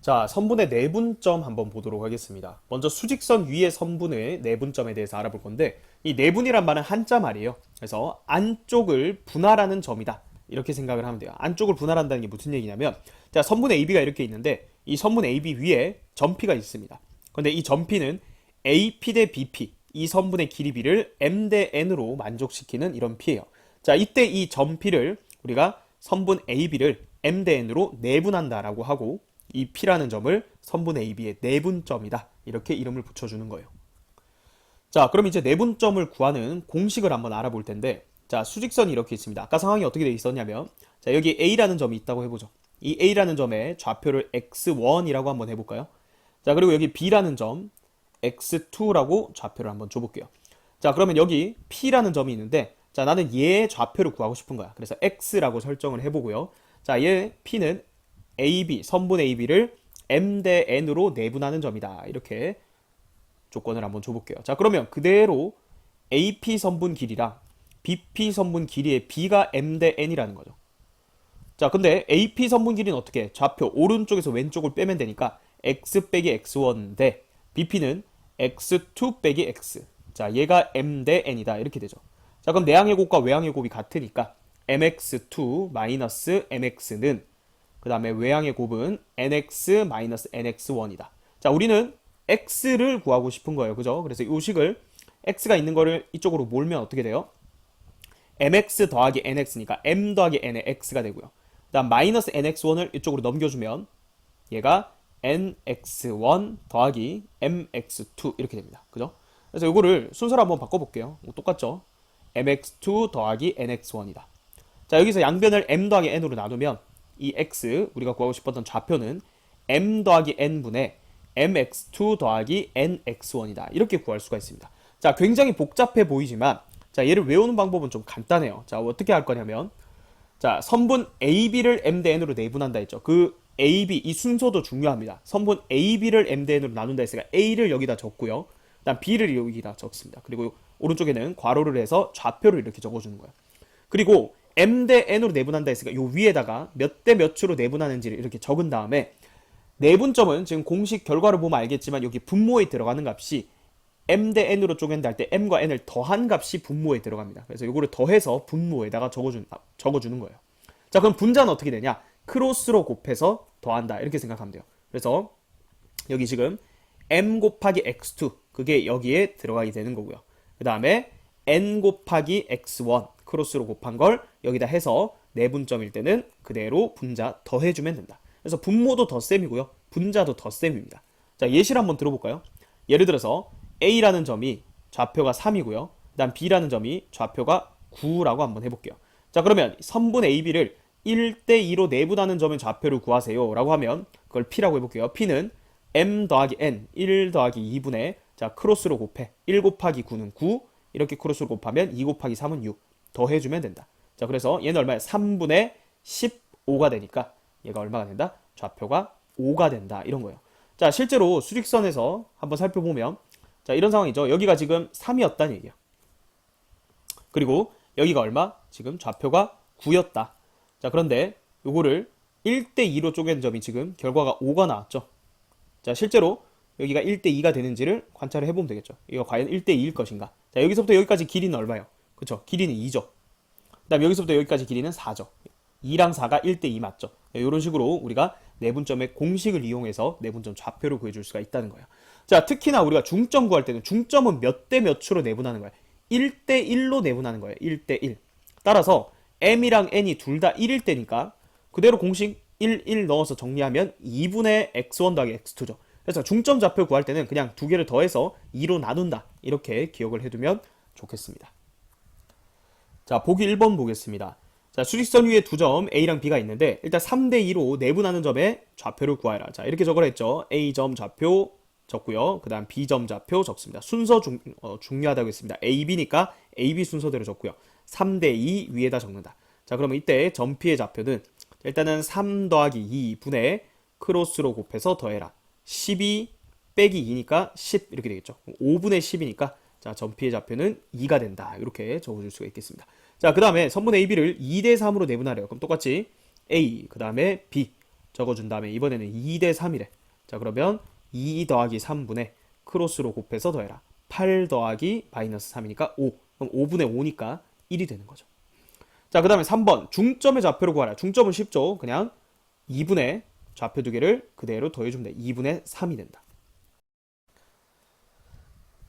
자, 선분의 내분점 한번 보도록 하겠습니다. 먼저 수직선 위의 선분의 내분점에 대해서 알아볼 건데, 이 내분이란 말은 한자 말이에요. 그래서 안쪽을 분할하는 점이다, 이렇게 생각을 하면 돼요. 안쪽을 분할한다는 게 무슨 얘기냐면, 자, 선분 AB가 이렇게 있는데 이 선분 AB 위에 점P가 있습니다. 근데 이 점P는 AP 대 BP, 이 선분의 길이 B를 M 대 N으로 만족시키는 이런 P예요. 자, 이때 이 점P를 우리가 선분 AB를 M 대 N으로 내분한다라고 하고, 이 P라는 점을 선분 AB의 내분점이다, 이렇게 이름을 붙여주는 거예요. 자, 그럼 이제 내분점을 구하는 공식을 한번 알아볼 텐데, 자, 수직선이 이렇게 있습니다. 아까 상황이 어떻게 돼 있었냐면, 자, 여기 A라는 점이 있다고 해보죠. 이 A라는 점의 좌표를 X1이라고 한번 해볼까요? 자, 그리고 여기 B라는 점 X2라고 좌표를 한번 줘볼게요. 자, 그러면 여기 P라는 점이 있는데, 자, 나는 얘의 좌표를 구하고 싶은 거야. 그래서 X라고 설정을 해보고요. 자, 얘 P는 AB, 선분 AB를 M 대 N으로 내분하는 점이다, 이렇게 조건을 한번 줘볼게요. 자, 그러면 그대로 AP 선분 길이랑 BP 선분 길이의 B가 M 대 N이라는 거죠. 자, 근데 AP 선분 길이는 어떻게 해? 좌표 오른쪽에서 왼쪽을 빼면 되니까 X 빼기 X1 대 BP는 X2 빼기 X. 자, 얘가 M 대 N이다, 이렇게 되죠. 자, 그럼 내항의 곱과 외항의 곱이 같으니까 MX2 마이너스 MX는, 그 다음에 외항의 곱은 NX 마이너스 NX1이다. 자, 우리는 X를 구하고 싶은 거예요. 그죠? 그래서 이 식을 X가 있는 거를 이쪽으로 몰면 어떻게 돼요? MX 더하기 NX니까 M 더하기 N의 X가 되고요. 그 다음 마이너스 NX1을 이쪽으로 넘겨주면 얘가 NX1 더하기 MX2 이렇게 됩니다. 그죠? 그래서 이거를 순서로 한번 바꿔볼게요. 똑같죠? MX2 더하기 NX1이다. 자, 여기서 양변을 M 더하기 N으로 나누면 이 X, 우리가 구하고 싶었던 좌표는 M 더하기 N분의 MX2 더하기 NX1이다, 이렇게 구할 수가 있습니다. 자, 굉장히 복잡해 보이지만, 자, 얘를 외우는 방법은 좀 간단해요. 자, 어떻게 할 거냐면, 자, 선분 AB를 M 대 N으로 내분한다 했죠. 그 AB, 이 순서도 중요합니다. 선분 AB를 M 대 N으로 나눈다 했으니까 A를 여기다 적고요. 그다음 B를 여기다 적습니다. 그리고 오른쪽에는 괄호를 해서 좌표를 이렇게 적어주는 거예요. 그리고 M 대 N으로 내분한다 했으니까 요 위에다가 몇 대 몇으로 내분하는지를 이렇게 적은 다음에, 내분점은 지금 공식 결과를 보면 알겠지만 여기 분모에 들어가는 값이 M 대 N으로 쪼갠다 할 때 M과 N을 더한 값이 분모에 들어갑니다. 그래서 이거를 더해서 분모에다가 적어주는 거예요. 자, 그럼 분자는 어떻게 되냐? 크로스로 곱해서 더한다, 이렇게 생각하면 돼요. 그래서 여기 지금 M 곱하기 X2, 그게 여기에 들어가게 되는 거고요. 그 다음에 N 곱하기 X1 크로스로 곱한 걸 여기다 해서 내분점일 때는 그대로 분자 더해주면 된다. 그래서 분모도 덧셈이고요, 분자도 덧셈입니다. 자, 예시를 한번 들어볼까요? 예를 들어서 A라는 점이 좌표가 3이고요. 그 다음 B라는 점이 좌표가 9라고 한번 해볼게요. 자, 그러면 선분 AB를 1대2로 내분하는 점의 좌표를 구하세요 라고 하면 그걸 P라고 해볼게요. P는 M 더하기 N, 1 더하기 2분의, 자, 크로스로 곱해. 1 곱하기 9는 9, 이렇게 크로스로 곱하면 2 곱하기 3은 6, 더해주면 된다. 자, 그래서 얘는 얼마야? 3분의 15가 되니까 얘가 얼마가 된다? 좌표가 5가 된다, 이런 거예요. 자, 실제로 수직선에서 한번 살펴보면, 자, 이런 상황이죠. 여기가 지금 3이었다는 얘기야. 그리고 여기가 얼마? 지금 좌표가 9였다. 자, 그런데 요거를 1대2로 쪼갠 점이 지금 결과가 5가 나왔죠. 자, 실제로 여기가 1대2가 되는지를 관찰을 해보면 되겠죠. 이거 과연 1대2일 것인가? 자, 여기서부터 여기까지 길이는 얼마예요? 그쵸? 길이는 2죠. 그 다음 여기서부터 여기까지 길이는 4죠. 2랑 4가 1대2 맞죠? 이런 식으로 우리가 내분점의 공식을 이용해서 내분점 좌표를 구해줄 수가 있다는 거예요. 자, 특히나 우리가 중점 구할 때는 중점은 몇 대 몇으로 내분하는 거예요? 1대1로 내분하는 거예요. 1대1. 따라서 M이랑 N이 둘 다 1일 때니까 그대로 공식 1, 1 넣어서 정리하면 2분의 X1 더하기 X2죠. 그래서 중점 좌표 구할 때는 그냥 두 개를 더해서 2로 나눈다, 이렇게 기억을 해두면 좋겠습니다. 자, 보기 1번 보겠습니다. 자, 수직선 위에 두 점 A랑 B가 있는데 일단 3대2로 내분하는 점의 좌표를 구하라. 자, 이렇게 적으라 했죠. A점 좌표 적고요. 그 다음 B점 좌표 적습니다. 순서 중요하다고 했습니다. A, B니까 A, B 순서대로 적고요. 3대2 위에다 적는다. 자, 그러면 이때 점 P의 좌표는 일단은 3 더하기 2분의 크로스로 곱해서 더해라. 12 빼기 2니까 10 이렇게 되겠죠. 5분의 10이니까 자, 점 P의 좌표는 2가 된다, 이렇게 적어줄 수가 있겠습니다. 자, 그 다음에 선분 AB를 2대3으로 내분하래요. 그럼 똑같이 A, 그 다음에 B, 적어준 다음에 이번에는 2대 3이래. 자, 그러면 2 더하기 3분의 크로스로 곱해서 더해라. 8 더하기 마이너스 3이니까 5. 그럼 5분의 5니까 1이 되는 거죠. 자, 그 다음에 3번. 중점의 좌표를 구하라. 중점은 쉽죠. 그냥 2분의 좌표 두 개를 그대로 더해주면 돼. 2분의 3이 된다.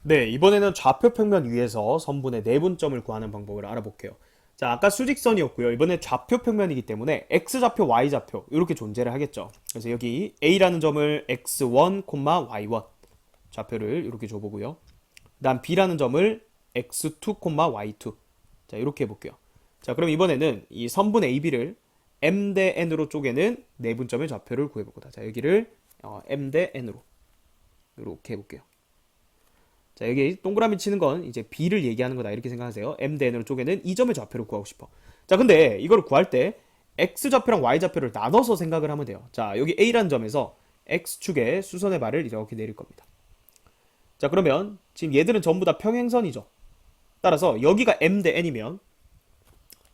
네, 이번에는 좌표 평면 위에서 선분의 내분점을 구하는 방법을 알아볼게요. 자, 아까 수직선이었고요. 이번에 좌표 평면이기 때문에 x좌표, y좌표 이렇게 존재를 하겠죠. 그래서 여기 a라는 점을 x1, y1 좌표를 이렇게 줘보고요. 그 다음 b라는 점을 x2, y2 자, 이렇게 해볼게요. 자, 그럼 이번에는 이 선분 AB를 m 대 n으로 쪼개는 내분점의 좌표를 구해볼 거다. 자, 여기를 m 대 n으로 이렇게 해볼게요. 자, 여기 동그라미 치는 건 이제 b를 얘기하는 거다 이렇게 생각하세요. m 대 n으로 쪼개는 이 점의 좌표를 구하고 싶어. 자, 근데 이걸 구할 때 x좌표랑 y좌표를 나눠서 생각을 하면 돼요. 자, 여기 a라는 점에서 x축에 수선의 발을 이렇게 내릴 겁니다. 자, 그러면 지금 얘들은 전부 다 평행선이죠. 따라서 여기가 m 대 n이면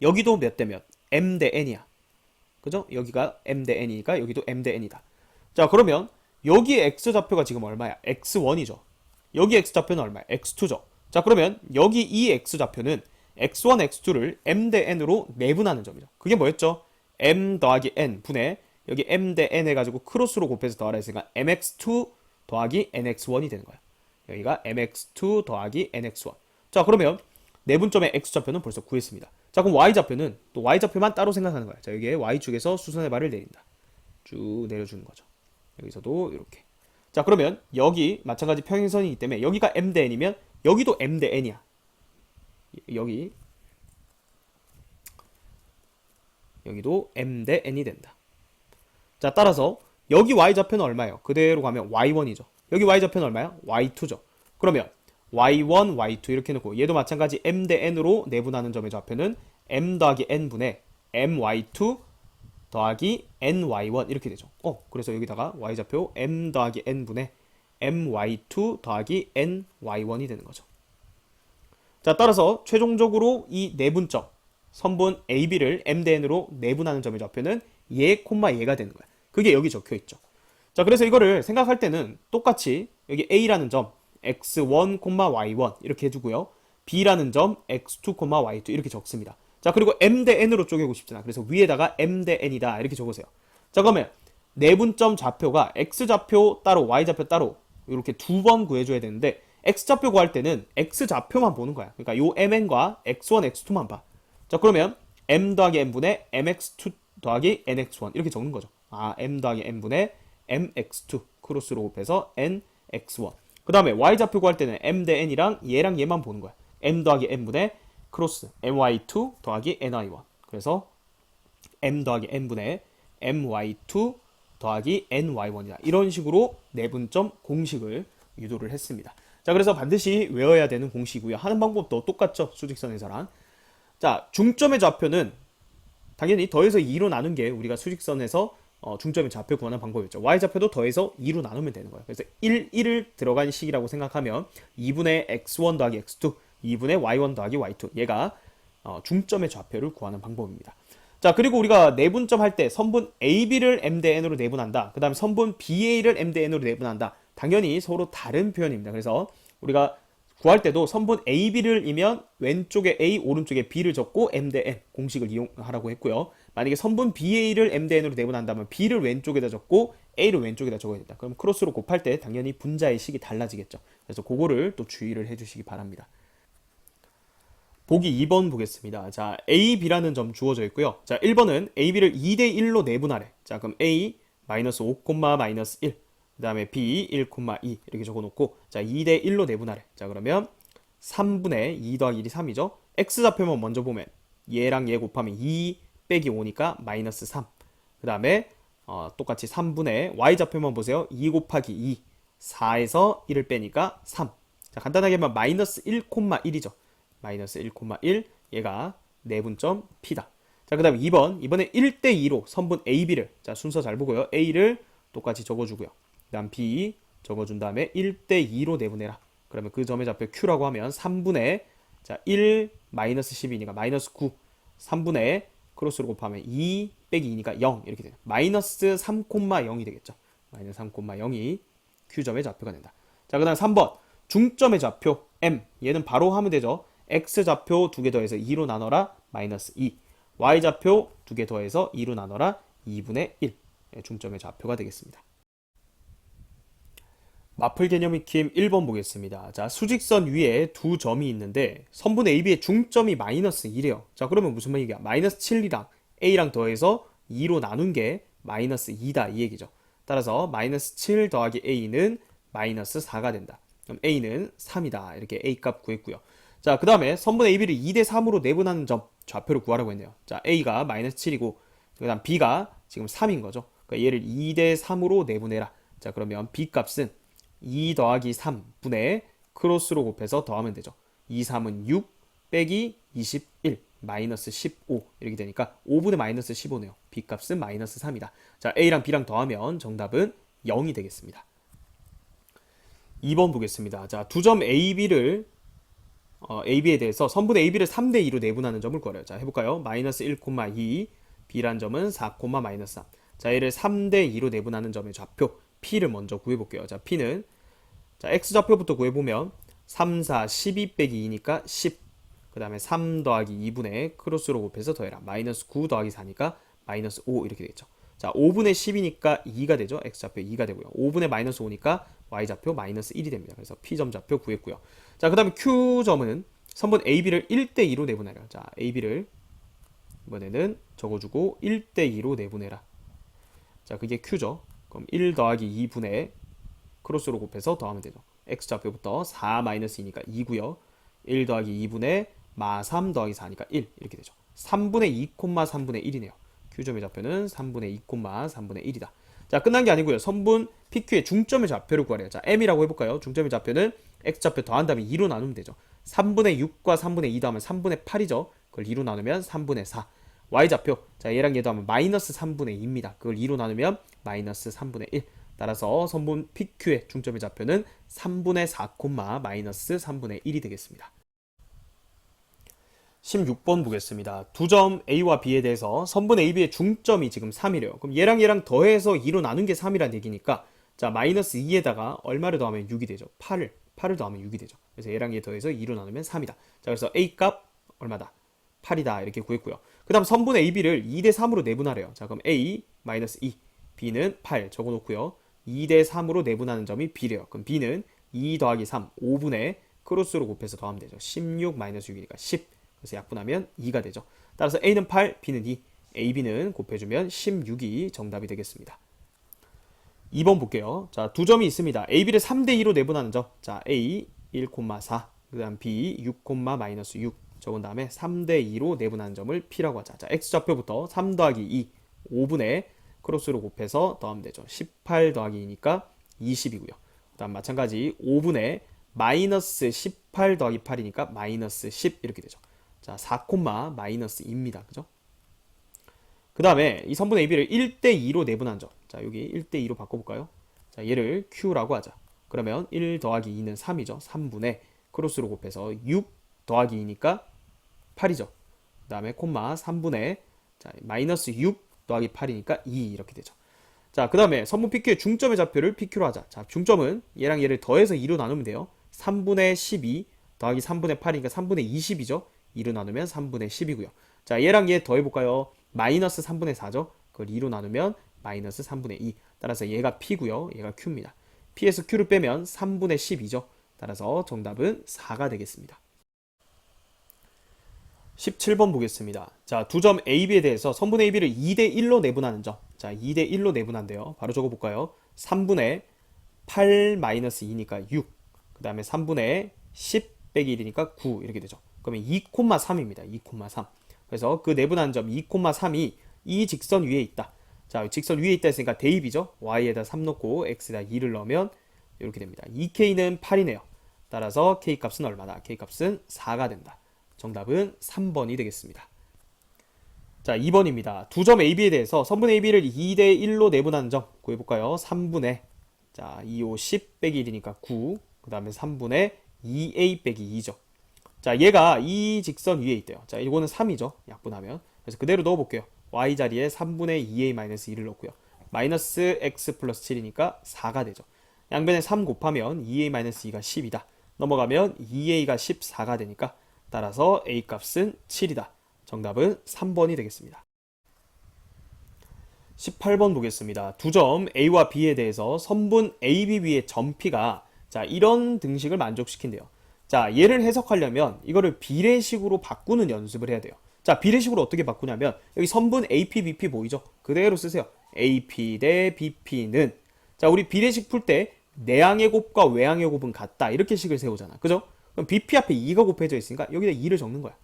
여기도 몇 대 몇? m 대 n이야. 그죠? 여기가 m 대 n이니까 여기도 m 대 n이다. 자, 그러면 여기에 x좌표가 지금 얼마야? x1이죠. 여기 x좌표는 얼마야? x2죠. 자, 그러면 여기 이 x좌표는 x1, x2를 m 대 n으로 내분하는 점이죠. 그게 뭐였죠? m 더하기 n 분의 여기 m 대 n 해가지고 크로스로 곱해서 더하라 했으니까 mx2 더하기 nx1이 되는 거야. 여기가 mx2 더하기 nx1. 자, 그러면 내분점의 x좌표는 벌써 구했습니다. 자, 그럼 y좌표는 또 y좌표만 따로 생각하는 거야. 자, 여기에 y축에서 수선의 발을 내린다. 쭉 내려주는 거죠. 여기서도 이렇게. 자, 그러면 여기 마찬가지 평행선이기 때문에 여기가 m 대 n이면 여기도 m 대 n이야. 여기도 m 대 n이 된다. 자, 따라서 여기 y좌표는 얼마예요? 그대로 가면 y1이죠. 여기 y좌표는 얼마야? y2죠. 그러면 y1, y2 이렇게 놓고 얘도 마찬가지 m 대 n으로 내분하는 점의 좌표는 m 더하기 n분의 my2 더하기 ny1 이렇게 되죠. 그래서 여기다가 y좌표 m 더하기 n분의 my2 더하기 ny1이 되는 거죠. 자, 따라서 최종적으로 이 내분점 선분 AB를 m 대 n으로 내분하는 점의 좌표는 얘, 얘가 되는 거야. 그게 여기 적혀 있죠. 자, 그래서 이거를 생각할 때는 똑같이 여기 A라는 점 x1, y1 이렇게 해주고요. B라는 점 x2, y2 이렇게 적습니다. 자, 그리고 m 대 n으로 쪼개고 싶잖아. 그래서 위에다가 m 대 n이다 이렇게 적으세요. 자, 그러면 내분점 좌표가 x좌표 따로 y좌표 따로 이렇게 두 번 구해줘야 되는데 x좌표 구할 때는 x좌표만 보는 거야. 그러니까 요 mn과 x1, x2만 봐. 자, 그러면 m 더하기 n분의 mx2 더하기 nx1 이렇게 적는 거죠. m 더하기 n분의 mx2 크로스로 곱해서 nx1. 그 다음에 y좌표 구할 때는 m 대 n이랑 얘랑 얘만 보는 거야. m 더하기 n분의 크로스 my2 더하기 ny1. 그래서 m 더하기 n분의 my2 더하기 ny1이다. 이런 식으로 내분점 공식을 유도를 했습니다. 자, 그래서 반드시 외워야 되는 공식이고요. 하는 방법도 똑같죠. 수직선에서랑. 자, 중점의 좌표는 당연히 더해서 2로 나눈 게 우리가 수직선에서 중점의 좌표 구하는 방법이었죠. y좌표도 더해서 2로 나누면 되는 거예요. 그래서 1을 들어간 식이라고 생각하면 2분의 x1 더하기 x2 2분의 y1 더하기 y2 얘가 중점의 좌표를 구하는 방법입니다. 자, 그리고 우리가 내분점 할 때 선분 AB를 m 대 n으로 내분한다. 그 다음에 선분 BA를 m 대 n으로 내분한다. 당연히 서로 다른 표현입니다. 그래서 우리가 구할 때도 선분 AB를 이면 왼쪽에 A, 오른쪽에 B를 적고 m 대 n 공식을 이용하라고 했고요. 만약에 선분 BA를 m 대 n으로 내분한다면 B를 왼쪽에다 적고 A를 왼쪽에다 적어야 된다. 그럼 크로스로 곱할 때 당연히 분자의 식이 달라지겠죠. 그래서 그거를 또 주의를 해주시기 바랍니다. 보기 2번 보겠습니다. 자, A, B라는 점 주어져 있고요. 자, 1번은 AB를 2대 1로 내분하래. 자, 그럼 A -5, -1 그 다음에 B 1,2 이렇게 적어놓고 자, 2대 1로 내분하래. 자, 그러면 3분의 2 더하기 1이 3이죠. X좌표만 먼저 보면 얘랑 얘 곱하면 2 빼기 5니까 -3. 그 다음에 똑같이 3분의 Y좌표만 보세요. 2 곱하기 2 4에서 1을 빼니까 3. 자, 간단하게 하면 -1,1이죠. -1,1 얘가 내분점 P다. 자, 그 다음에 2번 이번에 1대 2로 선분 AB를 자, 순서 잘 보고요. A를 똑같이 적어주고요. 그 다음 B 적어준 다음에 1대 2로 내분해라. 그러면 그 점의 좌표 Q라고 하면 3분의 자, 1 -12니까 -9 3분의 크로스로 곱하면 2 빼기 2니까 0 이렇게 돼요. 마이너스 3,0이 되겠죠. 마이너스 3,0이 Q점의 좌표가 된다. 자, 그 다음 3번 중점의 좌표 M, 얘는 바로 하면 되죠. X좌표 2개 더해서 2로 나눠라 마이너스 2, Y좌표 2개 더해서 2로 나눠라 2분의 1, 중점의 좌표가 되겠습니다. 마플 개념 익힘 1번 보겠습니다. 자, 수직선 위에 두 점이 있는데 선분 AB의 중점이 마이너스 1이에요. 자, 그러면 무슨 말이야? 마이너스 7이랑 A랑 더해서 2로 나눈 게 마이너스 2다 이 얘기죠. 따라서 마이너스 7 더하기 A는 마이너스 4가 된다. 그럼 A는 3이다. 이렇게 A 값 구했고요. 자, 그 다음에 선분 AB를 2대 3으로 내분하는 점 좌표를 구하라고 했네요. 자, A가 마이너스 7이고 그 다음 B가 지금 3인 거죠. 그러니까 얘를 2대 3으로 내분해라. 자, 그러면 B 값은 2 더하기 3분의 크로스로 곱해서 더하면 되죠. 2, 3은 6 빼기 21 마이너스 15 이렇게 되니까 5분의 마이너스 15네요. B 값은 마이너스 3이다. 자, A랑 B랑 더하면 정답은 0이 되겠습니다. 2번 보겠습니다. 자, 두 점 AB에 대해서 선분 AB를 3대 2로 내분하는 점을 구하래요. 자, 해볼까요? 마이너스 1,2 B란 점은 4, 마이너스 3. 자, 얘를 3대 2로 내분하는 점의 좌표 P를 먼저 구해볼게요. 자, P는 자, X좌표부터 구해보면 3, 4, 12 빼기 2니까 10. 그 다음에 3 더하기 2분의 크로스로 곱해서 더해라. 마이너스 9 더하기 4니까 마이너스 5 이렇게 되겠죠. 자, 5분의 10이니까 2가 되죠. X좌표 2가 되고요. 5분의 마이너스 5니까 Y좌표 마이너스 1이 됩니다. 그래서 P점 좌표 구했고요. 자, 그 다음에 Q점은 선분 AB를 1대 2로 내분해라. 자, AB를 이번에는 적어주고 1대 2로 내분해라. 자, 그게 Q죠. 그럼 1 더하기 2분의 크로스로 곱해서 더하면 되죠. X좌표부터 4 마이너스 2니까 2고요. 1 더하기 2분의 마 3 더하기 4니까 1 이렇게 되죠. 3분의 2, 3분의 1이네요. Q점의 좌표는 3분의 2, 3분의 1이다. 자, 끝난 게 아니고요. 선분 PQ의 중점의 좌표를 구하래요. 자, M이라고 해볼까요? 중점의 좌표는 X좌표 더한 다음에 2로 나누면 되죠. 3분의 6과 3분의 2 더하면 3분의 8이죠. 그걸 2로 나누면 3분의 4. Y좌표, 자, 얘랑 얘도 하면 마이너스 3분의 2입니다. 그걸 2로 나누면 마이너스 3분의 1. 따라서 선분 PQ의 중점의 좌표는 3분의 4, 마이너스 3분의 1이 되겠습니다. 16번 보겠습니다. 두 점 A와 B에 대해서 선분 AB의 중점이 지금 3이래요. 그럼 얘랑 더해서 2로 나눈 게 3이란 얘기니까 자, 마이너스 2에다가 얼마를 더하면 6이 되죠? 8을 더하면 6이 되죠. 그래서 얘랑 얘 더해서 2로 나누면 3이다. 자, 그래서 A 값 얼마다? 8이다. 이렇게 구했고요. 그 다음 선분 AB를 2대 3으로 내분하래요. 자, 그럼 A 마이너스 2, B는 8 적어놓고요. 2대 3으로 내분하는 점이 B래요. 그럼 B는 2 더하기 3, 5분의 크로스로 곱해서 더하면 되죠. 16 마이너스 6이니까 10. 그래서 약분하면 2가 되죠. 따라서 A는 8, B는 2, AB는 곱해주면 16이 정답이 되겠습니다. 2번 볼게요. 자, 두 점이 있습니다. AB를 3대 2로 내분하는 점. 자, A 1,4, 그 다음 B 6, 마이너스 6 적은 다음에 3대 2로 내분하는 점을 P라고 하자. 자, X좌표부터 3 더하기 2, 5분의 크로스로 곱해서 더하면 되죠. 18 더하기 2니까 20이고요. 그 다음 마찬가지 5분의 마이너스 18 더하기 8이니까 마이너스 10 이렇게 되죠. 자, 4, 마이너스 2입니다. 그죠? 그 다음에 이 선분 AB를 1대 2로 내분한 점. 자, 여기 1대 2로 바꿔볼까요? 자, 얘를 Q라고 하자. 그러면 1 더하기 2는 3이죠. 3분의 크로스로 곱해서 6 더하기 2니까 8이죠. 그 다음에 콤마 3분의 자, 마이너스 6 더하기 8이니까 2 이렇게 되죠. 자, 그 다음에 선분 PQ의 중점의 좌표를 PQ로 하자. 자, 중점은 얘랑 얘를 더해서 2로 나누면 돼요. 3분의 12 더하기 3분의 8이니까 3분의 20이죠. 2로 나누면 3분의 10이고요. 자, 얘랑 얘 더해볼까요? 마이너스 3분의 4죠. 그걸 2로 나누면 마이너스 3분의 2. 따라서 얘가 P고요. 얘가 Q입니다. P에서 Q를 빼면 3분의 10이죠. 따라서 정답은 4가 되겠습니다. 17번 보겠습니다. 자, 두 점 AB에 대해서 선분 AB를 2대 1로 내분하는 점. 자, 2대 1로 내분한대요. 바로 적어볼까요? 3분의 8 마이너스 2니까 6. 그 다음에 3분의 10 빼기 1이니까 9 이렇게 되죠. 그러면 2,3입니다. 2,3. 그래서 그 내분한 점 2,3이 이 직선 위에 있다. 자, 직선 위에 있다 했으니까 대입이죠. y에다 3 넣고 x에다 2를 넣으면 이렇게 됩니다. 2k는 8이네요. 따라서 k값은 얼마다? k값은 4가 된다. 정답은 3번이 되겠습니다. 자, 2번입니다. 두 점 AB에 대해서 선분 AB를 2대 1로 내분하는 점 구해볼까요? 3분의 자, 2, 5, 10 빼기 1이니까 9. 그 다음에 3분의 2a 빼기 2죠. 자, 얘가 이 직선 위에 있대요. 자, 이거는 3이죠. 약분하면. 그래서 그대로 넣어볼게요. y 자리에 3분의 2a-2를 넣고요. 마이너스 x 플러스 7이니까 4가 되죠. 양변에 3 곱하면 2a-2가 10이다. 넘어가면 2a가 14가 되니까 따라서 a 값은 7이다. 정답은 3번이 되겠습니다. 18번 보겠습니다. 두 점 A와 B에 대해서 선분 AB 위의 점 P가 자 이런 등식을 만족시킨대요. 자 얘를 해석하려면 이거를 비례식으로 바꾸는 연습을 해야 돼요. 자 비례식으로 어떻게 바꾸냐면 여기 선분 AP, BP 보이죠? 그대로 쓰세요. AP 대 BP는 자 우리 비례식 풀 때 내항의 곱과 외항의 곱은 같다 이렇게 식을 세우잖아. 그죠? 그럼 BP 앞에 2가 곱해져 있으니까 여기다 2를 적는 거야.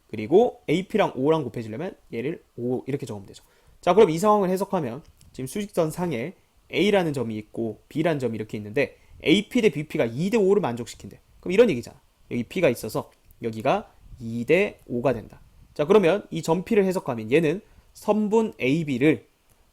그리고 AP랑 O랑 곱해지려면 얘를 5 이렇게 적으면 되죠. 자 그럼 이 상황을 해석하면 지금 수직선 상에 A라는 점이 있고 B라는 점이 이렇게 있는데 AP 대 BP가 2대 5를 만족시킨대. 그럼 이런 얘기잖아. 여기 P가 있어서 여기가 2대 5가 된다. 자 그러면 이 점 P를 해석하면 얘는 선분 AB를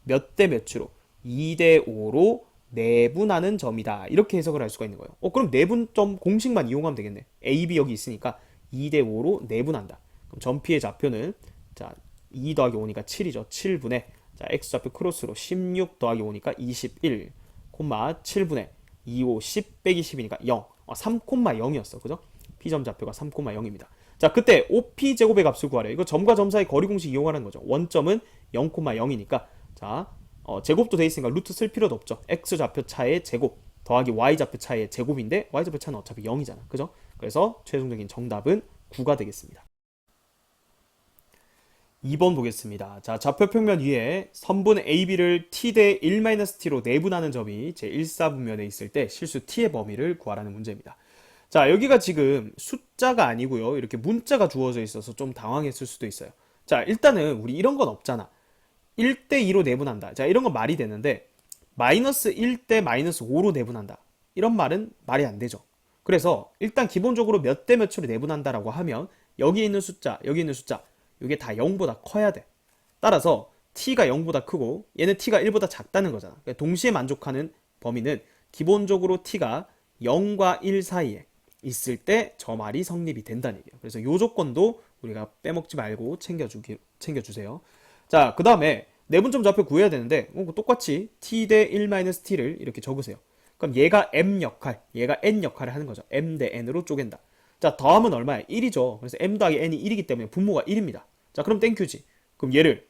몇 대 몇으로 2대 5로 내분하는 점이다. 이렇게 해석을 할 수가 있는 거예요. 그럼 내분점 공식만 이용하면 되겠네. AB 여기 있으니까 2대 5로 내분한다. 그럼 점 P의 좌표는 자 2 더하기 5니까 7이죠. 7분의 자 x좌표 크로스로 16 더하기 5니까 21 콤마 7분의 25 10 빼기 10이니까 0 3 콤마 0이었어. 그죠? P점 좌표가 3 콤마 0입니다. 자 그때 OP 제곱의 값을 구하래요. 이거 점과 점 사이 거리 공식 이용하는 거죠. 원점은 0 콤마 0이니까 자 제곱도 돼 있으니까 루트 쓸 필요도 없죠. x 좌표 차의 제곱 더하기 y 좌표 차의 제곱인데 y 좌표 차는 어차피 0이잖아. 그죠? 그래서 최종적인 정답은 9가 되겠습니다. 2번 보겠습니다. 자, 좌표 평면 위에 선분 AB를 t 대 1-t로 내분하는 점이 제 1사분면에 있을 때 실수 t의 범위를 구하라는 문제입니다. 자, 여기가 지금 숫자가 아니고요. 이렇게 문자가 주어져 있어서 좀 당황했을 수도 있어요. 자, 일단은 우리 이런 건 없잖아. 1대 2로 내분한다. 자, 이런 건 말이 되는데 마이너스 1대 마이너스 5로 내분한다. 이런 말은 말이 안 되죠. 그래서 일단 기본적으로 몇 대 몇으로 내분한다라고 하면 여기 있는 숫자, 여기 있는 숫자 이게 다 0보다 커야 돼. 따라서 t가 0보다 크고 얘는 t가 1보다 작다는 거잖아. 그러니까 동시에 만족하는 범위는 기본적으로 t가 0과 1 사이에 있을 때 저 말이 성립이 된다는 얘기예요. 그래서 이 조건도 우리가 빼먹지 말고 챙겨주세요. 자, 그 다음에 내분점 좌표 구해야 되는데 똑같이 t 대 1-t를 이렇게 적으세요. 그럼 얘가 m 역할, 얘가 n 역할을 하는 거죠. m 대 n으로 쪼갠다. 자, 더하면 얼마야? 1이죠. 그래서 m 더하기 n이 1이기 때문에 분모가 1입니다. 자, 그럼 땡큐지. 그럼 얘를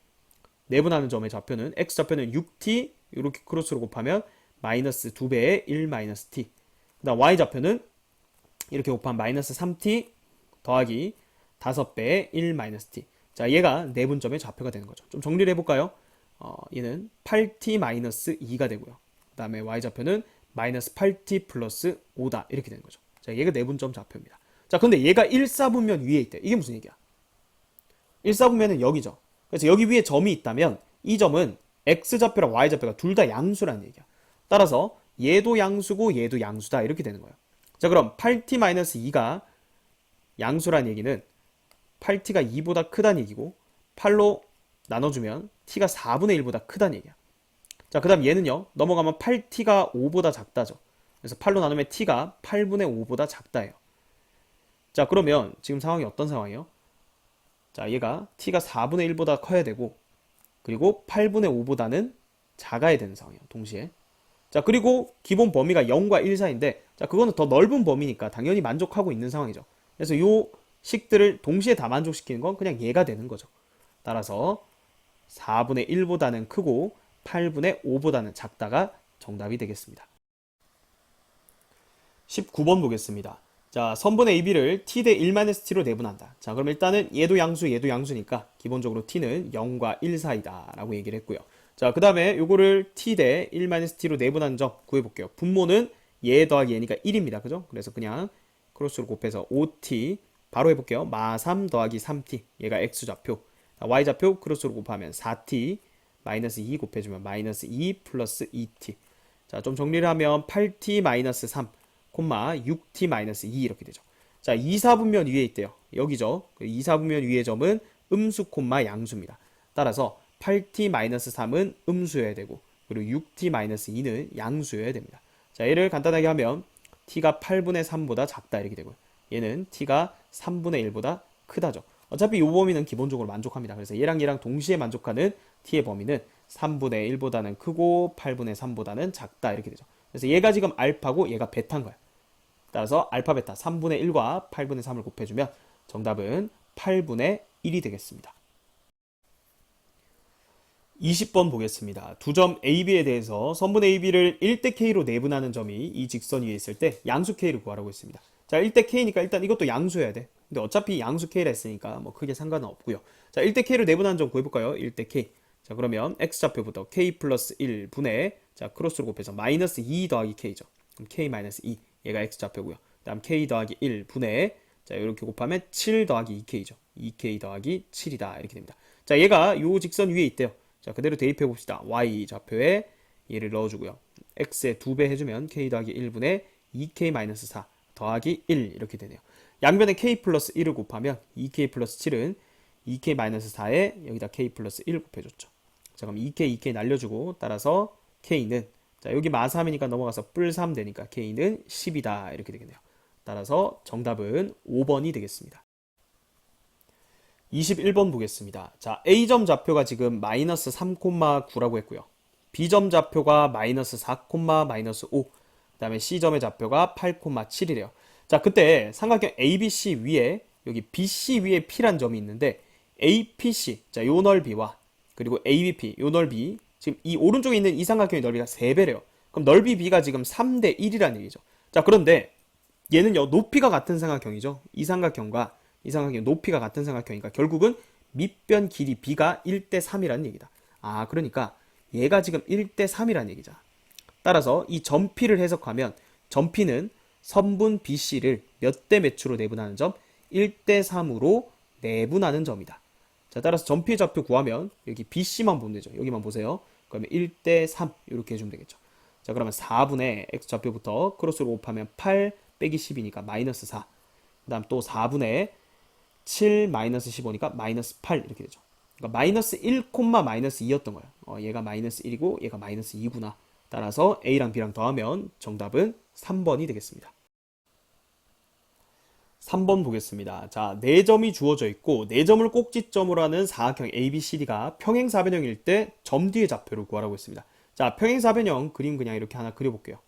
내분하는 점의 좌표는 x좌표는 6t 이렇게 크로스로 곱하면 마이너스 2배의 1-t. 그 다음 y좌표는 이렇게 곱하면 마이너스 3t 더하기 5배의 1-t. 자, 얘가 내분점의 좌표가 되는 거죠. 좀 정리를 해볼까요? 얘는 8t-2가 되고요. 그 다음에 y좌표는 마이너스 8t 플러스 5다. 이렇게 되는 거죠. 자, 얘가 내분점 좌표입니다. 자, 근데 얘가 1사분면 위에 있대. 이게 무슨 얘기야? 1사분면은 여기죠. 그래서 여기 위에 점이 있다면 이 점은 x좌표랑 y좌표가 둘 다 양수라는 얘기야. 따라서 얘도 양수고 얘도 양수다. 이렇게 되는 거예요. 자, 그럼 8t-2가 양수라는 얘기는 8t가 2보다 크다는 얘기고 8로 나눠주면 t가 4분의 1보다 크다는 얘기야. 자, 그 다음 얘는요. 넘어가면 8t가 5보다 작다죠. 그래서 8로 나누면 t가 8분의 5보다 작다예요. 자, 그러면 지금 상황이 어떤 상황이에요? 자, 얘가 t가 4분의 1보다 커야 되고 그리고 8분의 5보다는 작아야 되는 상황이에요. 동시에. 자, 그리고 기본 범위가 0과 1 사이인데 자, 그거는 더 넓은 범위니까 당연히 만족하고 있는 상황이죠. 그래서 요 식들을 동시에 다 만족시키는 건 그냥 얘가 되는 거죠. 따라서 4분의 1보다는 크고 8분의 5보다는 작다가 정답이 되겠습니다. 19번 보겠습니다. 자, 선분 AB를 t 대 1-t로 내분한다. 자, 그럼 일단은 얘도 양수, 얘도 양수니까 기본적으로 t는 0과 1 사이다 라고 얘기를 했고요. 자, 그 다음에 요거를 t 대 1-t로 내분한 점 구해볼게요. 분모는 얘 더하기 얘니까 1입니다. 그죠? 그래서 그냥 크로스로 곱해서 5t 바로 해볼게요. 마3 더하기 3t 얘가 x좌표, y좌표 크로스로 곱하면 4t 마이너스 2 곱해주면 마이너스 2 플러스 2t. 자, 좀 정리를 하면 8t 마이너스 3 콤마 6t 마이너스 2 이렇게 되죠. 자, 2사분면 위에 있대요. 여기죠. 2사분면 위의 점은 음수 콤마 양수입니다. 따라서 8t 마이너스 3은 음수여야 되고 그리고 6t 마이너스 2는 양수여야 됩니다. 자, 얘를 간단하게 하면 t가 8분의 3보다 작다 이렇게 되고요. 얘는 t가 3분의 1보다 크다죠. 어차피 이 범위는 기본적으로 만족합니다. 그래서 얘랑 얘랑 동시에 만족하는 t의 범위는 3분의 1보다는 크고 8분의 3보다는 작다 이렇게 되죠. 그래서 얘가 지금 알파고 얘가 베타인 거야. 따라서 알파 베타 3분의 1과 8분의 3을 곱해주면 정답은 8분의 1이 되겠습니다. 20번 보겠습니다. 두 점 AB에 대해서 선분 AB를 1대 K로 내분하는 점이 이 직선 위에 있을 때 양수 K를 구하라고 했습니다. 자, 1대 K니까 일단 이것도 양수해야 돼. 근데 어차피 양수 K라 했으니까 뭐 크게 상관은 없고요. 자, 1대 K로 내분하는 점 구해볼까요? 1대 K. 자, 그러면 X좌표부터 K 플러스 1 분의 자, 크로스로 곱해서 마이너스 2 더하기 K죠. 그럼 K 마이너스 2. 얘가 X좌표고요. 다음 K 더하기 1 분의 자, 이렇게 곱하면 7 더하기 2K죠. 2K 더하기 7이다. 이렇게 됩니다. 자, 얘가 요 직선 위에 있대요. 자, 그대로 대입해 봅시다. y 좌표에 얘를 넣어주고요. x에 2배 해주면 k 더하기 1분의 2k-4 더하기 1 이렇게 되네요. 양변에 k 플러스 1을 곱하면 2k 플러스 7은 2k-4에 여기다 k 플러스 1 곱해줬죠. 자, 그럼 2k 날려주고 따라서 k는 자, 여기 마3이니까 넘어가서 뿔3 되니까 k는 10이다 이렇게 되겠네요. 따라서 정답은 5번이 되겠습니다. 21번 보겠습니다. 자, A점 좌표가 지금 마이너스 3,9라고 했고요. B점 좌표가 마이너스 4,-5. 그 다음에 C점의 좌표가 8,7이래요. 자, 그때 삼각형 ABC 위에 여기 BC 위에 P란 점이 있는데 APC, 자, 요 넓이와 그리고 ABP, 요 넓이 지금 이 오른쪽에 있는 이 삼각형의 넓이가 3배래요. 그럼 넓이 B가 지금 3대 1이라는 얘기죠. 자, 그런데 얘는요, 높이가 같은 삼각형이죠. 이 삼각형과 이 삼각형 높이가 같은 삼각형이니까 결국은 밑변 길이 B가 1대 3이라는 얘기다. 아, 그러니까 얘가 지금 1대 3이라는 얘기자. 따라서 이 점 P를 해석하면 점 P는 선분 BC를 몇 대 몇으로 내분하는 점? 1대 3으로 내분하는 점이다. 자, 따라서 점 P의 좌표 구하면 여기 BC만 보면 되죠. 여기만 보세요. 그러면 1대 3 이렇게 해주면 되겠죠. 자, 그러면 4분의 X 좌표부터 크로스로 곱하면 8 빼기 10이니까 마이너스 4. 그 다음 또 4분의 7 마이너스 15니까 마이너스 8 이렇게 되죠. 그러니까 마이너스 1, 마이너스 2였던 거예요. 얘가 마이너스 1이고 얘가 마이너스 2구나. 따라서 A랑 B랑 더하면 정답은 3번이 되겠습니다. 3번 보겠습니다. 자, 4점이 주어져 있고 4점을 꼭지점으로 하는 사각형 ABCD가 평행사변형일 때 점 뒤의 좌표를 구하라고 했습니다. 자, 평행사변형 그림 그냥 이렇게 하나 그려볼게요.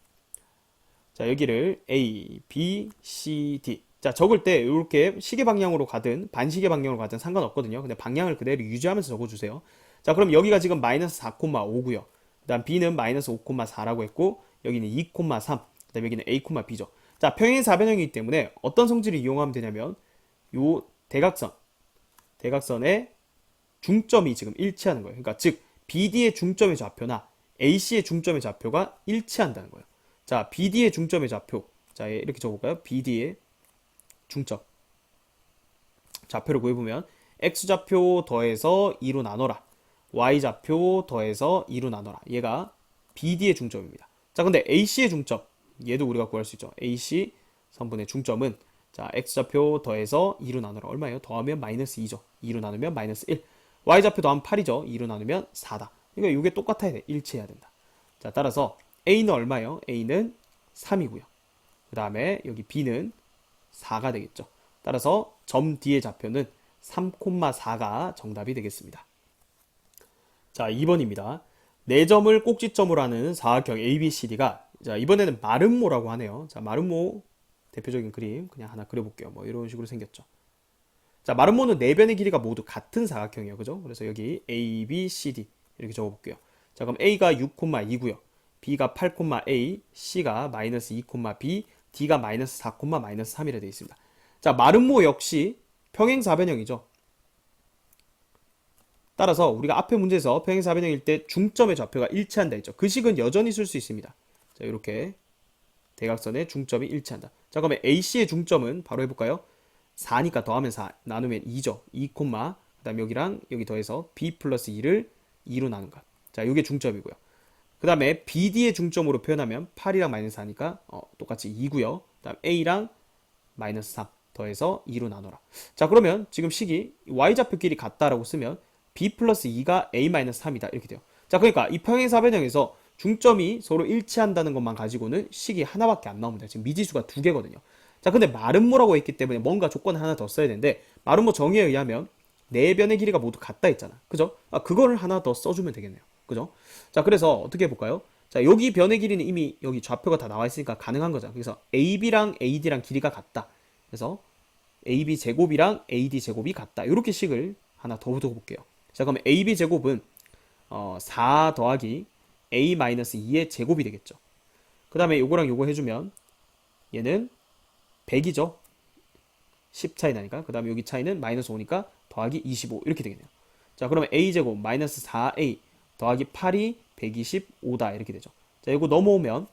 자, 여기를 A, B, C, D. 자, 적을 때 이렇게 시계 방향으로 가든 반시계 방향으로 가든 상관없거든요. 근데 방향을 그대로 유지하면서 적어주세요. 자, 그럼 여기가 지금 마이너스 4,5고요. 그 다음 B는 마이너스 5,4라고 했고 여기는 2,3. 그 다음 여기는 A, B죠. 자, 평행사변형이기 때문에 어떤 성질을 이용하면 되냐면 요 대각선의 중점이 지금 일치하는 거예요. 그러니까 즉 BD의 중점의 좌표나 AC의 중점의 좌표가 일치한다는 거예요. 자, BD의 중점의 좌표. 자, 이렇게 적어볼까요? BD의 중점. 좌표를 구해보면 X좌표 더해서 2로 나눠라. Y좌표 더해서 2로 나눠라. 얘가 BD의 중점입니다. 자, 근데 AC의 중점. 얘도 우리가 구할 수 있죠. AC 선분의 중점은 자, X좌표 더해서 2로 나눠라. 얼마예요? 더하면 마이너스 2죠. 2로 나누면 마이너스 1. Y좌표 더하면 8이죠. 2로 나누면 4다. 그러니까 이게 똑같아야 돼. 일치해야 된다. 자, 따라서 A는 얼마예요? A는 3이고요. 그 다음에 여기 B는 4가 되겠죠. 따라서 점 D의 좌표는 3,4가 정답이 되겠습니다. 자, 2번입니다. 4점을 꼭지점으로 하는 사각형 ABCD가 자, 이번에는 마름모라고 하네요. 자, 마름모 대표적인 그림 그냥 하나 그려볼게요. 뭐 이런 식으로 생겼죠. 자, 마름모는 4변의 길이가 모두 같은 사각형이에요. 그죠? 그래서 여기 A, B, C, D 이렇게 적어볼게요. 자, 그럼 A가 6,2고요. B가 8,A, C가 마이너스 2,B, D가 마이너스 4, 마이너스 3이라 되어 있습니다. 자, 마름모 역시 평행사변형이죠. 따라서 우리가 앞에 문제에서 평행사변형일 때 중점의 좌표가 일치한다 했죠. 그 식은 여전히 쓸 수 있습니다. 자, 이렇게 대각선의 중점이 일치한다. 자, 그러면 AC의 중점은 바로 해볼까요? 4니까 더하면 4, 나누면 2죠. 2, 그 다음 여기랑 여기 더해서 B 플러스 2를 2로 나눈 것. 자, 이게 중점이고요. 그 다음에 BD의 중점으로 표현하면 8이랑 마이너스 4니까 똑같이 2고요. 그 다음 A랑 마이너스 3 더해서 2로 나눠라. 자, 그러면 지금 식이 Y좌표끼리 같다라고 쓰면 B 플러스 2가 A 마이너스 3이다 이렇게 돼요. 자, 그러니까 이 평행사변형에서 중점이 서로 일치한다는 것만 가지고는 식이 하나밖에 안 나옵니다. 지금 미지수가 2개거든요. 자, 근데 마름모라고 했기 때문에 뭔가 조건을 하나 더 써야 되는데, 마름모 정의에 의하면 네 변의 길이가 모두 같다 했잖아. 그죠? 그거를 하나 더 써주면 되겠네요. 그죠? 자, 그래서 어떻게 해볼까요? 자, 여기 변의 길이는 이미 여기 좌표가 다 나와 있으니까 가능한 거죠. 그래서 AB랑 AD랑 길이가 같다. 그래서 AB 제곱이랑 AD 제곱이 같다. 이렇게 식을 하나 더 붙여볼게요. 자, 그러면 AB 제곱은 4 더하기 A-2의 제곱이 되겠죠. 그 다음에 요거랑 요거 해주면 얘는 100이죠. 10 차이 나니까. 그 다음에 여기 차이는 마이너스 5니까 더하기 25 이렇게 되겠네요. 자, 그러면 A제곱 마이너스 4A 더하기 8이 125다 이렇게 되죠. 자, 이거 넘어오면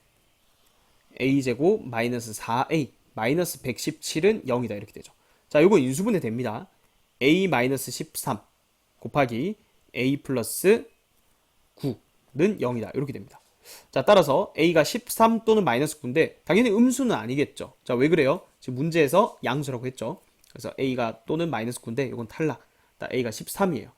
A제곱 마이너스 4A 마이너스 117은 0이다 이렇게 되죠. 자, 이거 인수분해 됩니다. A 마이너스 13 곱하기 A 플러스 9는 0이다 이렇게 됩니다. 자, 따라서 A가 13 또는 마이너스 9인데 당연히 음수는 아니겠죠. 자, 왜 그래요? 지금 문제에서 양수라고 했죠. 그래서 A가 또는 마이너스 9인데 이건 탈락. A가 13이에요.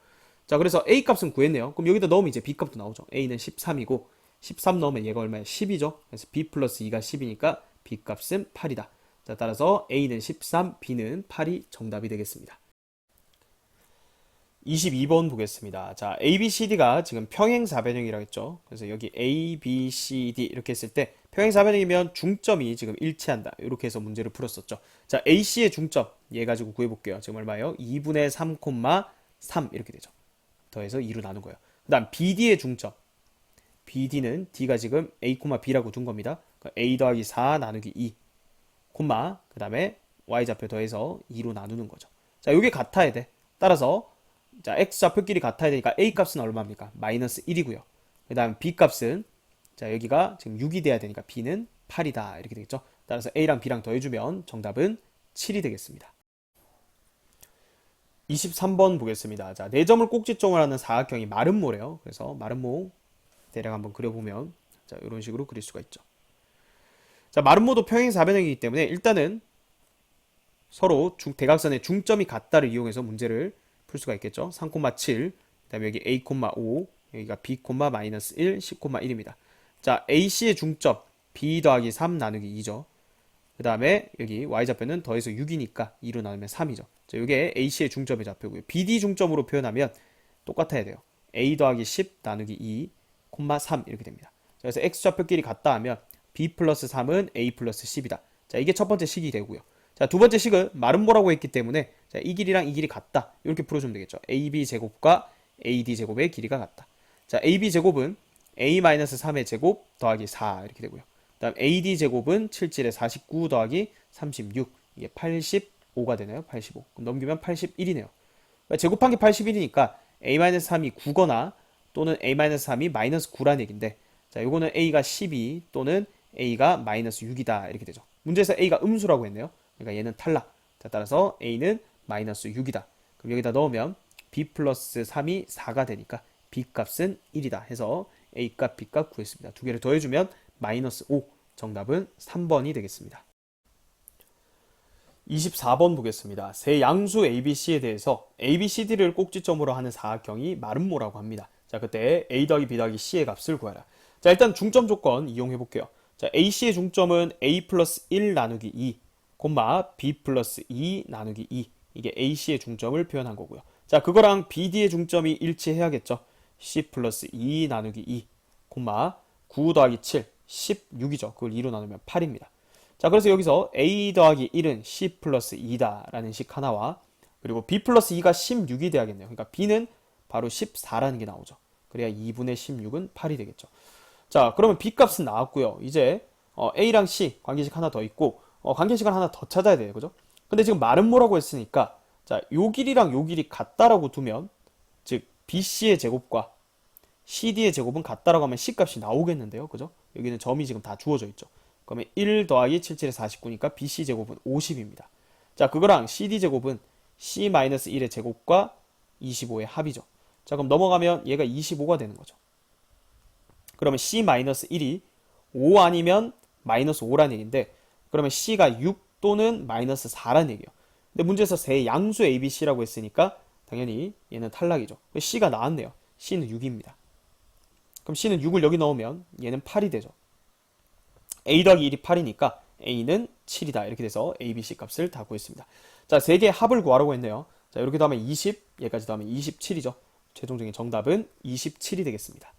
자, 그래서 A 값은 구했네요. 그럼 여기다 넣으면 이제 B 값도 나오죠. A는 13이고 13 넣으면 얘가 얼마야? 10이죠. 그래서 B 플러스 2가 10이니까 B 값은 8이다. 자, 따라서 A는 13, B는 8이 정답이 되겠습니다. 22번 보겠습니다. 자, ABCD가 지금 평행사변형이라고 했죠. 그래서 여기 ABCD 이렇게 했을 때 평행사변형이면 중점이 지금 일치한다. 이렇게 해서 문제를 풀었었죠. 자, AC의 중점 얘 가지고 구해볼게요. 지금 얼마예요? 2분의 3, 3 이렇게 되죠. 더해서 2로 나눈 거예요. 그 다음 BD의 중점 BD는 D가 지금 A, B라고 둔 겁니다. A 더하기 4 나누기 2 콤마 그 다음에 Y좌표 더해서 2로 나누는 거죠. 자, 이게 같아야 돼. 따라서 자, X좌표끼리 같아야 되니까 A 값은 얼마입니까? 마이너스 1이고요. 그 다음 B 값은 자, 여기가 지금 6이 돼야 되니까 B는 8이다 이렇게 되겠죠. 따라서 A랑 B랑 더해주면 정답은 7이 되겠습니다. 23번 보겠습니다. 자, 4점을 꼭지점으로 하는 사각형이 마름모래요. 그래서 마름모 대략 한번 그려보면 자, 이런 식으로 그릴 수가 있죠. 자, 마름모도 평행사변형이기 때문에 일단은 서로 대각선의 중점이 같다를 이용해서 문제를 풀 수가 있겠죠. 3,7 그 다음에 여기 A, 5 여기가 B, 마이너스 1, 10,1입니다. 자, AC의 중점 B 더하기 3 나누기 2죠. 그 다음에 여기 Y좌표는 더해서 6이니까 2로 나누면 3이죠. 자, 이게 AC의 중점의 좌표고요. BD 중점으로 표현하면 똑같아야 돼요. A 더하기 10 나누기 2, 3 이렇게 됩니다. 그래서 X좌표끼리 같다 하면 B 플러스 3은 A 플러스 10이다. 자, 이게 첫 번째 식이 되고요. 자, 두 번째 식은 마름모라고 했기 때문에 자, 이 길이랑 이 길이 같다. 이렇게 풀어주면 되겠죠. AB 제곱과 AD 제곱의 길이가 같다. 자, AB 제곱은 A-3의 제곱 더하기 4 이렇게 되고요. 그 다음 AD 제곱은 77의 49 더하기 36 이게 85가 되나요? 85. 그럼 넘기면 81이네요. 그러니까 제곱한 게 81이니까 A-3이 9거나 또는 A-3이 마이너스 9라는 얘기인데 자, 요거는 A가 12 또는 A가 마이너스 6이다 이렇게 되죠. 문제에서 A가 음수라고 했네요. 그러니까 얘는 탈락. 자, 따라서 A는 마이너스 6이다. 그럼 여기다 넣으면 B 플러스 3이 4가 되니까 B 값은 1이다 해서 A 값, B 값 구했습니다. 두 개를 더해주면 마이너스 5. 정답은 3번이 되겠습니다. 24번 보겠습니다. 세 양수 ABC에 대해서 ABCD를 꼭지점으로 하는 사각형이 마름모라고 합니다. 자, 그때 A 더하기 B 더하기 C의 값을 구하라. 자, 일단 중점 조건 이용해 볼게요. 자, AC의 중점은 A 플러스 1 나누기 2, B 플러스 2 나누기 2. 이게 AC의 중점을 표현한 거고요. 자, 그거랑 BD의 중점이 일치해야겠죠. C 플러스 2 나누기 2, 9 더하기 7, 16이죠. 그걸 2로 나누면 8입니다. 자, 그래서 여기서 A 더하기 1은 C 플러스 2다 라는 식 하나와 그리고 B 플러스 2가 16이 돼야겠네요. 그러니까 B는 바로 14라는 게 나오죠. 그래야 2분의 16은 8이 되겠죠. 자, 그러면 B 값은 나왔고요. 이제 A랑 C 관계식 하나 더 있고 관계식을 하나 더 찾아야 돼요. 그죠? 근데 지금 마름모라고 했으니까 자, 요 길이랑 요 길이 같다라고 두면 즉 BC의 제곱과 CD의 제곱은 같다라고 하면 C 값이 나오겠는데요. 그죠? 여기는 점이 지금 다 주어져 있죠. 그러면 1 더하기 77의 49니까 BC 제곱은 50입니다. 자, 그거랑 CD 제곱은 C-1의 제곱과 25의 합이죠. 자, 그럼 넘어가면 얘가 25가 되는 거죠. 그러면 C-1이 5 아니면 마이너스 5라는 얘기인데 그러면 C가 6 또는 마이너스 4라는 얘기예요. 근데 문제에서 세 양수 ABC라고 했으니까 당연히 얘는 탈락이죠. C가 나왔네요. C는 6입니다. 그럼 C는 6을 여기 넣으면 얘는 8이 되죠. A 더하기 1이 8이니까 A는 7이다. 이렇게 돼서 A, B, C 값을 다 구했습니다. 자, 세 개의 합을 구하라고 했네요. 자, 이렇게 더하면 20, 얘까지 더하면 27이죠. 최종적인 정답은 27이 되겠습니다.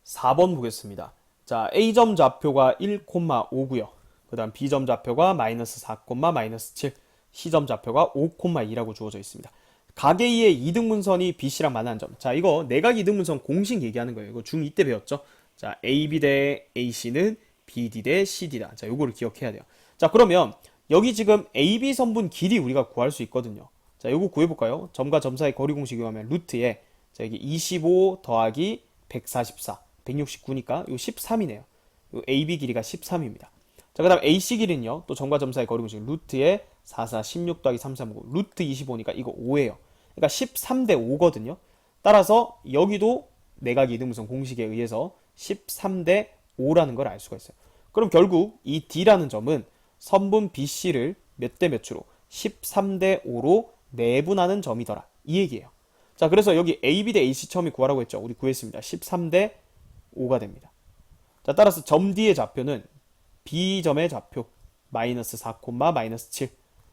4번 보겠습니다. 자, A점 좌표가 1,5고요. 그 다음 B점 좌표가 마이너스 4, 마이너스 7, C점 좌표가 5,2라고 주어져 있습니다. 각 A의 이등분선이 BC랑 만나는 점. 자, 이거 내각 이등분선 공식 얘기하는 거예요. 이거 중2 때 배웠죠? 자, AB 대 AC는 BD 대 CD다. 자, 요거를 기억해야 돼요. 자, 그러면 여기 지금 AB 선분 길이 우리가 구할 수 있거든요. 자, 요거 구해볼까요? 점과 점 사이 거리 공식 이용하면 루트에, 자, 여기 25 더하기 144, 169니까 요 13이네요. 요 AB 길이가 13입니다. 자, 그 다음 AC 길이는요, 또 점과 점 사이 거리 공식 루트에 44, 16 더하기 3, 3, 5, 루트 25니까 이거 5예요. 그러니까 13 대 5거든요. 따라서 여기도 내각 이등분선 공식에 의해서 13 대 5라는 걸 알 수가 있어요. 그럼 결국 이 D라는 점은 선분 BC를 몇 대 몇으로? 13 대 5로 내분하는 점이더라. 이 얘기예요. 자, 그래서 여기 AB 대 AC 처음에 구하라고 했죠. 우리 구했습니다. 13 대 5가 됩니다. 자, 따라서 점 D의 좌표는 B점의 좌표 마이너스 4, 마이너스 7,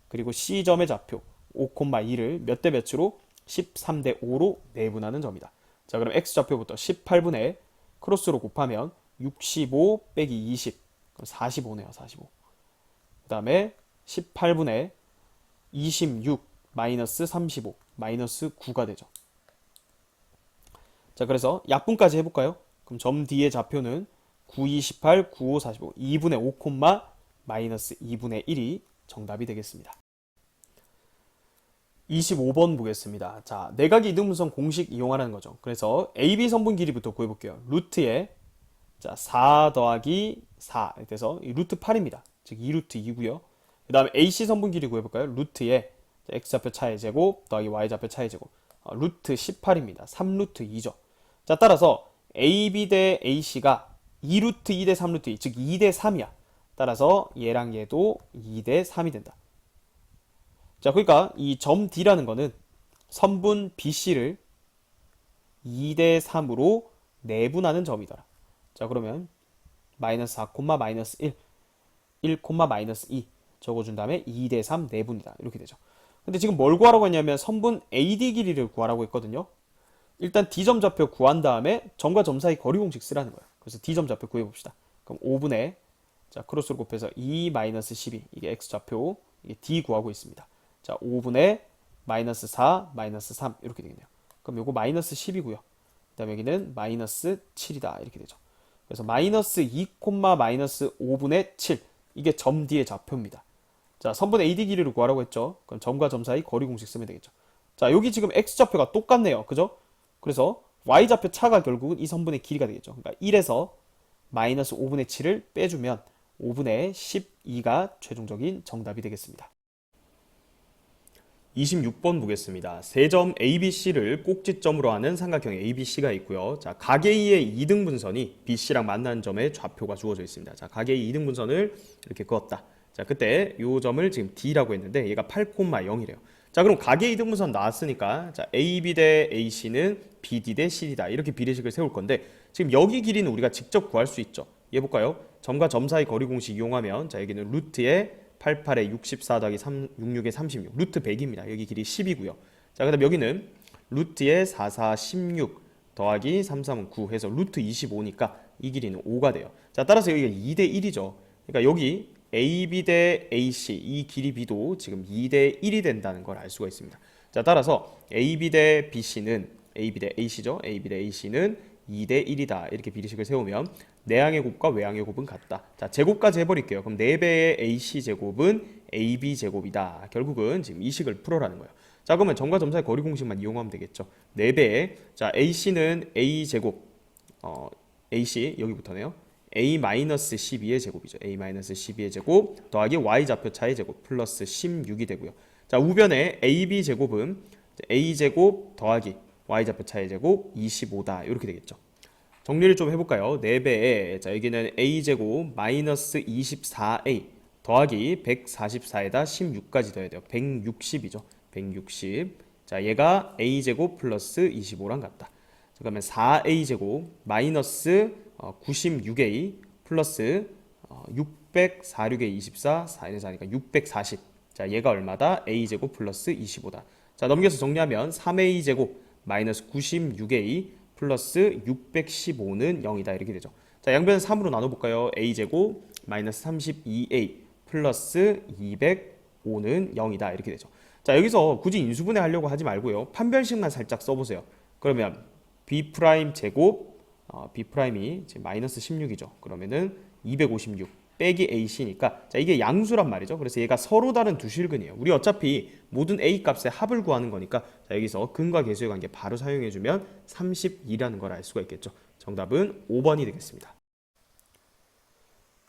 그리고 C점의 좌표 5,2를 몇 대 몇으로? 13 대 5로 내분하는 점이다. 자, 그럼 X좌표부터 18분의 크로스로 곱하면 65 빼기 20, 그럼 45네요. 45. 그 다음에 18분의 26 마이너스 35 마이너스 9가 되죠. 자, 그래서 약분까지 해볼까요? 그럼 점 D의 좌표는 9, 28, 9, 5, 45 2분의 5, 마이너스 2분의 1이 정답이 되겠습니다. 25번 보겠습니다. 자, 내각 이등분선 공식 이용하라는 거죠. 그래서 AB 선분 길이부터 구해볼게요. 루트에, 자, 4 더하기 4 이렇게 해서 루트 8입니다. 즉 2루트 2고요. 그 다음에 AC 선분 길이 구해볼까요? 루트에 X좌표 차의 제곱 더하기 Y좌표 차의 제곱 루트 18입니다. 3루트 2죠. 자, 따라서 AB 대 AC가 2루트 2 대 3루트 2, 즉 2 대 3이야. 따라서 얘랑 얘도 2 대 3이 된다. 자, 그러니까 이 점 D라는 거는 선분 BC를 2 대 3으로 내분하는 점이더라. 자, 그러면 마이너스 4, 마이너스 1, 1, 마이너스 2 적어준 다음에 2 대 3 내분이다. 이렇게 되죠. 근데 지금 뭘 구하라고 했냐면 선분 AD 길이를 구하라고 했거든요. 일단 D점 좌표 구한 다음에 점과 점 사이 거리 공식 쓰라는 거예요. 그래서 D점 좌표 구해봅시다. 그럼 5분의, 자, 크로스로 곱해서 2 마이너스 12, 이게 X좌표, 이게 D 구하고 있습니다. 자, 5분의 마이너스 4 마이너스 3 이렇게 되겠네요. 그럼 요거 마이너스 10이고요. 그 다음에 여기는 마이너스 7이다. 이렇게 되죠. 그래서 마이너스 2, 마이너스 5분의 7, 이게 점 D의 좌표입니다. 자, 선분 AD 길이를 구하라고 했죠. 그럼 점과 점 사이 거리 공식 쓰면 되겠죠. 자, 여기 지금 X좌표가 똑같네요. 그죠? 그래서 Y좌표 차가 결국은 이 선분의 길이가 되겠죠. 그러니까 1에서 마이너스 5분의 7을 빼주면 5분의 12가 최종적인 정답이 되겠습니다. 26번 보겠습니다. 세 점 ABC를 꼭지점으로 하는 삼각형 ABC가 있고요. 자, 각 A의 이등분선이 BC랑 만나는 점의 좌표가 주어져 있습니다. 자, 각 A 이등분선을 이렇게 그었다. 자, 그때 요 점을 지금 D라고 했는데 얘가 8,0이래요. 자, 그럼 각 A 이등분선 나왔으니까 자, AB 대 AC는 BD 대 CD다. 이렇게 비례식을 세울 건데 지금 여기 길이는 우리가 직접 구할 수 있죠. 얘 볼까요? 점과 점 사이 거리 공식 이용하면 자, 여기는 루트에 88에 64 더하기 66에 36 루트 100입니다. 여기 길이 10이고요. 자, 그 다음 여기는 루트에 44 16 더하기 33은 9 해서 루트 25니까 이 길이는 5가 돼요. 자, 따라서 여기가 2대 1이죠. 그러니까 여기 AB 대 AC 이 길이 B도 지금 2대 1이 된다는 걸 알 수가 있습니다. 자, 따라서 AB 대 BC는 AB 대 AC죠. AB 대 AC는 2대 1이다. 이렇게 비례식을 세우면 내항의 곱과 외항의 곱은 같다. 자, 제곱까지 해버릴게요. 그럼 4배의 AC 제곱은 AB 제곱이다. 결국은 지금 이 식을 풀어라는 거예요. 자, 그러면 점과 점 사이 거리 공식만 이용하면 되겠죠. 4배의 자, AC는 A 제곱 AC 여기부터네요. A-12의 제곱이죠. A-12의 제곱 더하기 Y좌표 차의 제곱 플러스 16이 되고요. 자, 우변의 AB 제곱은 A 제곱 더하기 Y좌표 차의 제곱 25다. 이렇게 되겠죠. 정리를 좀 해볼까요? 4배에 자, 여기는 A제곱 마이너스 24A 더하기 144에다 16까지 더해야 돼요. 160이죠. 160. 자, 얘가 A제곱 플러스 25랑 같다. 자, 그러면 4A제곱 마이너스 96A 플러스 600, 46에 24, 4에 4니까 640. 자, 얘가 얼마다? a제곱 플러스 25다. 자, 넘겨서 정리하면 3a제곱 마이너스 96a 플러스 615는 0이다. 이렇게 되죠. 자, 양변을 3으로 나눠볼까요? a제곱 마이너스 32a 플러스 205는 0이다. 이렇게 되죠. 자, 여기서 굳이 인수분해 하려고 하지 말고요. 판별식만 살짝 써보세요. 그러면 b 프라임 제곱 b 프라임이 지금 마이너스 16이죠. 그러면은 256 빼기 ac니까 자, 이게 양수란 말이죠. 그래서 얘가 서로 다른 두 실근이에요. 우리 어차피 모든 a 값의 합을 구하는 거니까 자, 여기서 근과 계수의 관계 바로 사용해주면 32라는 걸 알 수가 있겠죠. 정답은 5번이 되겠습니다.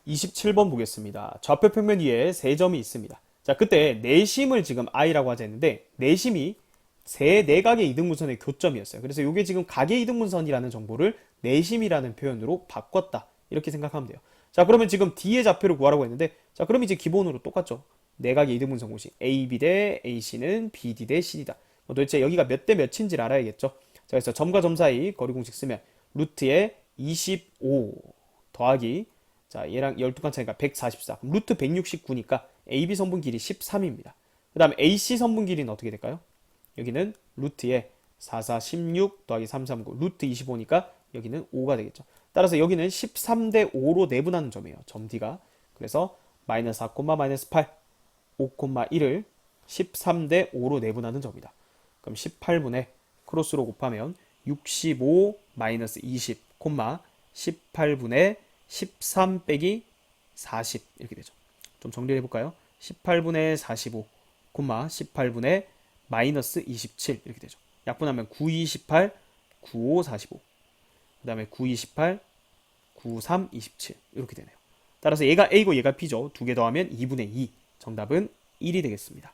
27번 보겠습니다. 좌표 평면 위에 세 점이 있습니다. 자, 그때 내심을 지금 i라고 하자 했는데 내심이 세 내각의 이등분선의 교점이었어요. 그래서 이게 지금 각의 이등분선이라는 정보를 내심이라는 표현으로 바꿨다. 이렇게 생각하면 돼요. 자, 그러면 지금 D의 좌표를 구하라고 했는데 자, 그럼 이제 기본으로 똑같죠. 내각의 이등분선 공식 AB 대 AC는 BD 대 CD다. 도대체 여기가 몇 대 몇인지를 알아야겠죠. 자, 그래서 점과 점 사이 거리 공식 쓰면 루트에 25 더하기 자, 얘랑 12칸 차이니까 144. 그럼 루트 169니까 AB 선분 길이 13입니다. 그 다음에 AC 선분 길이는 어떻게 될까요? 여기는 루트에 44, 16 더하기 3, 3, 9 루트 25니까 여기는 5가 되겠죠. 따라서 여기는 13대 5로 내분하는 점이에요. 점 D가. 그래서 마이너스 4, 마이너스 8, 5,1을 13대 5로 내분하는 점이다. 그럼 18분의 크로스로 곱하면 65 마이너스 20, 18분의 13 빼기 40 이렇게 되죠. 좀 정리를 해볼까요? 18분의 45, 18분의 마이너스 27 이렇게 되죠. 약분하면 9, 28, 95, 45. 그 다음에 9, 28, 93, 27 이렇게 되네요. 따라서 얘가 A고 얘가 B죠. 두 개 더하면 2분의 2. 정답은 1이 되겠습니다.